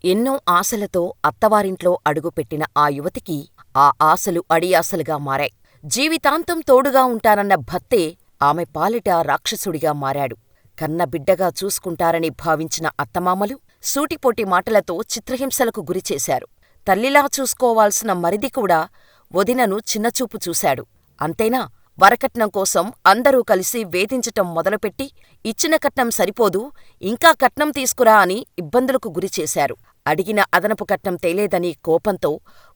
ఎన్నో ఆశలతో అత్తవారింట్లో అడుగుపెట్టిన ఆ యువతికి ఆ ఆశలు అడియాసలుగా మారాయి. జీవితాంతం తోడుగా ఉంటానన్న భర్తే ఆమె పాలిట రాక్షసుడిగా మారాడు. కన్నబిడ్డగా చూసుకుంటారని భావించిన అత్తమామలు సూటిపోటి మాటలతో చిత్రహింసలకు గురిచేశారు. తల్లిలా చూసుకోవాల్సిన మరిది కూడా వదినను చిన్నచూపు చూశాడు. అంతేనా, వరకట్నం కోసం అందరూ కలిసి వేధించటం మొదలుపెట్టి ఇచ్చిన కట్నం సరిపోదు, ఇంకా కట్నం తీసుకురా అని ఇబ్బందులకు గురిచేశారు. అడిగిన అదనపు కట్నం తేలేదని కోపంతో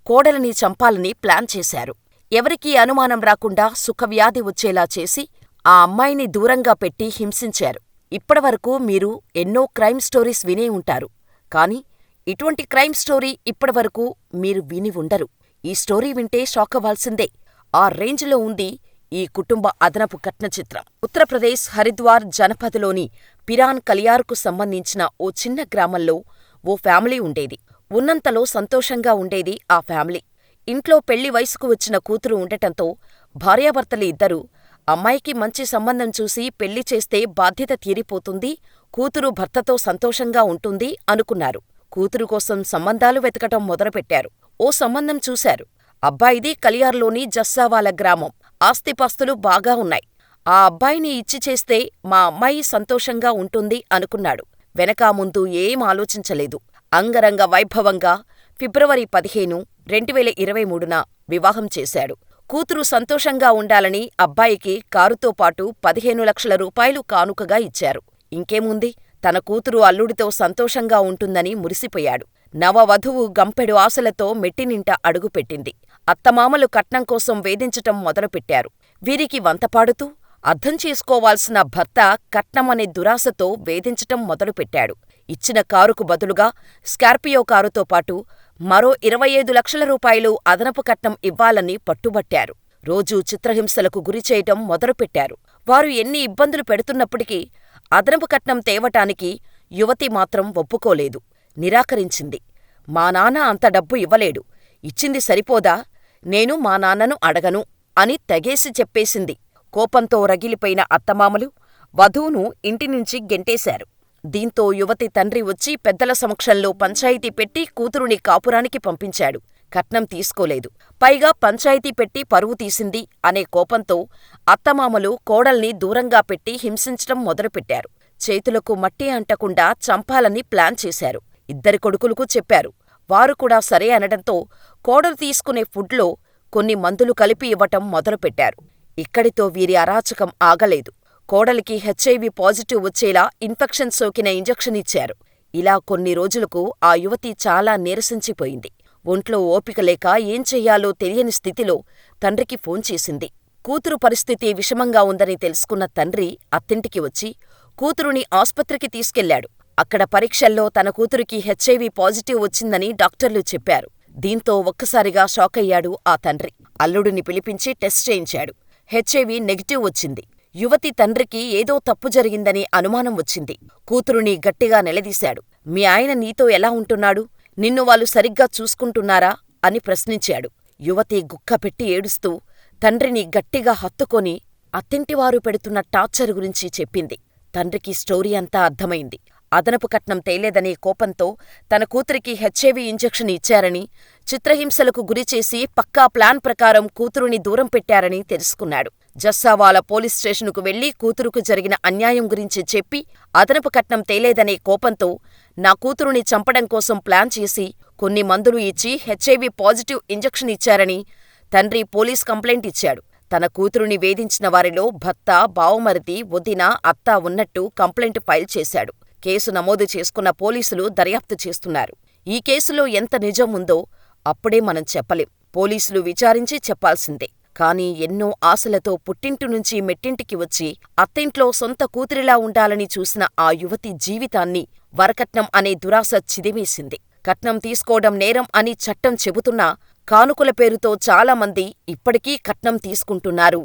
కోడలిని చంపాలని ప్లాన్ చేశారు. ఎవరికీ అనుమానం రాకుండా సుఖవ్యాధి వచ్చేలా చేసి ఆ అమ్మాయిని దూరంగా పెట్టి హింసించారు. ఇప్పటివరకు మీరు ఎన్నో క్రైమ్ స్టోరీస్ వినే ఉంటారు. కాని ఇటువంటి క్రైమ్ స్టోరీ ఇప్పటివరకు మీరు విని ఉండరు. ఈ స్టోరీ వింటే షాకవ్వాల్సిందే. ఆ రేంజ్లో ఉంది ఈ కుటుంబ అదనపు కట్న చిత్రం. ఉత్తరప్రదేశ్ హరిద్వార్ జనపథలోని పిరాన్ కలియార్కు సంబంధించిన ఓ చిన్న గ్రామంలో ఓ ఫ్యామిలీ ఉండేది. ఉన్నంతలో సంతోషంగా ఉండేది ఆ ఫ్యామిలీ. ఇంట్లో పెళ్లి వయసుకు వచ్చిన కూతురు ఉండటంతో భార్యాభర్తలు ఇద్దరూ అమ్మాయికి మంచి సంబంధం చూసి పెళ్లి చేస్తే బాధ్యత తీరిపోతుంది, కూతురు భర్తతో సంతోషంగా ఉంటుంది అనుకున్నారు. కూతురు కోసం సంబంధాలు వెతకటం మొదలుపెట్టారు. ఓ సంబంధం చూశారు. అబ్బాయిది కలియార్లోని జస్సావాల గ్రామం. ఆస్తిపాస్తులు బాగా ఉన్నాయి. ఆ అబ్బాయిని ఇచ్చి చేస్తే మా అమ్మాయి సంతోషంగా ఉంటుంది అనుకున్నాడు. వెనకా ముందు ఏం ఆలోచించలేదు. అంగరంగ వైభవంగా ఫిబ్రవరి 15, 2023న వివాహం చేశాడు. కూతురు సంతోషంగా ఉండాలని అబ్బాయికి కారుతో పాటు 15 లక్షల రూపాయలు కానుకగా ఇచ్చారు. ఇంకేముంది, తన కూతురు అల్లుడితో సంతోషంగా ఉంటుందని మురిసిపోయాడు. నవవధువు గంపెడు ఆశలతో మెట్టినింట అడుగుపెట్టింది. అత్తమామలు కట్నం కోసం వేధించటం మొదలుపెట్టారు. వీరికి వంతపాడుతూ అర్థం చేసుకోవాల్సిన భర్త కట్నమనే దురాశతో వేధించటం మొదలుపెట్టాడు. ఇచ్చిన కారుకు బదులుగా స్కార్పియో కారుతో పాటు మరో 25 లక్షల రూపాయలు అదనపు కట్నం ఇవ్వాలని పట్టుబట్టారు. రోజూ చిత్రహింసలకు గురిచేయటం మొదలుపెట్టారు. వారు ఎన్ని ఇబ్బందులు పెడుతున్నప్పటికీ అదనపు కట్నం తేవటానికి యువతి మాత్రం ఒప్పుకోలేదు. నిరాకరించింది. మా నాన్న అంత డబ్బు ఇవ్వలేడు, ఇచ్చింది సరిపోదా, నేను మా నాన్నను అడగను అని తెగేసి చెప్పేసింది. కోపంతో రగిలిపోయిన అత్తమామలు వధువును ఇంటినుంచి గెంటేశారు. దీంతో యువతి తండ్రి వచ్చి పెద్దల సమక్షంలో పంచాయితీ పెట్టి కూతురుని కాపురానికి పంపించాడు. కట్నం తీసుకోలేదు, పైగా పంచాయితీ పెట్టి పరువు తీసింది అనే కోపంతో అత్తమామలు కోడల్ని దూరంగా పెట్టి హింసించటం మొదలుపెట్టారు. చేతులకు మట్టి అంటకుండా చంపాలని ప్లాన్ చేశారు. ఇద్దరి కొడుకులకు చెప్పారు. వారు కూడా సరే అనడంతో కోడలు తీసుకునే ఫుడ్లో కొన్ని మందులు కలిపి ఇవ్వటం మొదలుపెట్టారు. ఇక్కడితో వీరి అరాచకం ఆగలేదు. కోడలికి హెచ్ఐవి పాజిటివ్ వచ్చేలా ఇన్ఫెక్షన్ సోకిన ఇంజెక్షన్ ఇచ్చారు. ఇలా కొన్ని రోజులకు ఆ యువతి చాలా నీరసించిపోయింది. ఒంట్లో ఓపిక లేక ఏం చెయ్యాలో తెలియని స్థితిలో తండ్రికి ఫోన్ చేసింది. కూతురు పరిస్థితి విషమంగా ఉందని తెలుసుకున్న తండ్రి అత్తింటికి వచ్చి కూతురుని ఆస్పత్రికి తీసుకెళ్లాడు. అక్కడ పరీక్షల్లో తన కూతురికి హెచ్ఐవి పాజిటివ్ వచ్చిందని డాక్టర్లు చెప్పారు. దీంతో ఒక్కసారిగా షాకయ్యాడు ఆ తండ్రి. అల్లుడిని పిలిపించి టెస్ట్ చేయించాడు. హెచ్ఐవి నెగిటివ్ వచ్చింది. యువతి తండ్రికి ఏదో తప్పు జరిగిందని అనుమానం వచ్చింది. కూతురుని గట్టిగా నిలదీశాడు. మీ ఆయన నీతో ఎలా ఉంటున్నాడు? నిన్ను వాళ్ళు సరిగ్గా చూసుకుంటున్నారా అని ప్రశ్నించాడు. యువతి గుక్కపెట్టి ఏడుస్తూ తండ్రిని గట్టిగా హత్తుకొని అత్తింటివారు పెడుతున్న టార్చర్ గురించి చెప్పింది. తండ్రికి స్టోరీ అంతా అర్థమైంది. అదనపు కట్నం తేలేదనే కోపంతో తన కూతురికి హెచ్ఐవి ఇంజెక్షన్ ఇచ్చారని, చిత్రహింసలకు గురిచేసి పక్కా ప్లాన్ ప్రకారం కూతురుని దూరం పెట్టారని తెలుసుకున్నాడు. జస్సావాల పోలీస్ స్టేషనుకు వెళ్లి కూతురుకు జరిగిన అన్యాయం గురించి చెప్పి అదనపు కట్నం తేలేదనే కోపంతో నా కూతురుని చంపడం కోసం ప్లాన్ చేసి కొన్ని మందులు ఇచ్చి హెచ్ఐవి పాజిటివ్ ఇంజెక్షన్ ఇచ్చారని తండ్రి పోలీస్ కంప్లైంట్ ఇచ్చాడు. తన కూతురుని వేధించిన వారిలో భర్త, బావమరిది, వదిన, అత్త ఉన్నట్టు కంప్లైంట్ ఫైల్ చేశాడు. కేసు నమోదు చేసుకున్న పోలీసులు దర్యాప్తు చేస్తున్నారు. ఈ కేసులో ఎంత నిజం ఉందో అప్పుడే మనం చెప్పలేం. పోలీసులు విచారించి చెప్పాల్సిందే. కాని ఎన్నో ఆశలతో పుట్టింటి నుంచి మెట్టింటికి వచ్చి అత్తింట్లో సొంత కూతురిలా ఉండాలని చూసిన ఆ యువతి జీవితాన్ని వరకట్నం అనే దురాశ చిదిమేసింది. కట్నం తీసుకోవడం నేరం అని చట్టం చెబుతున్నా కానుకల పేరుతో చాలామంది ఇప్పటికీ కట్నం తీసుకుంటున్నారు.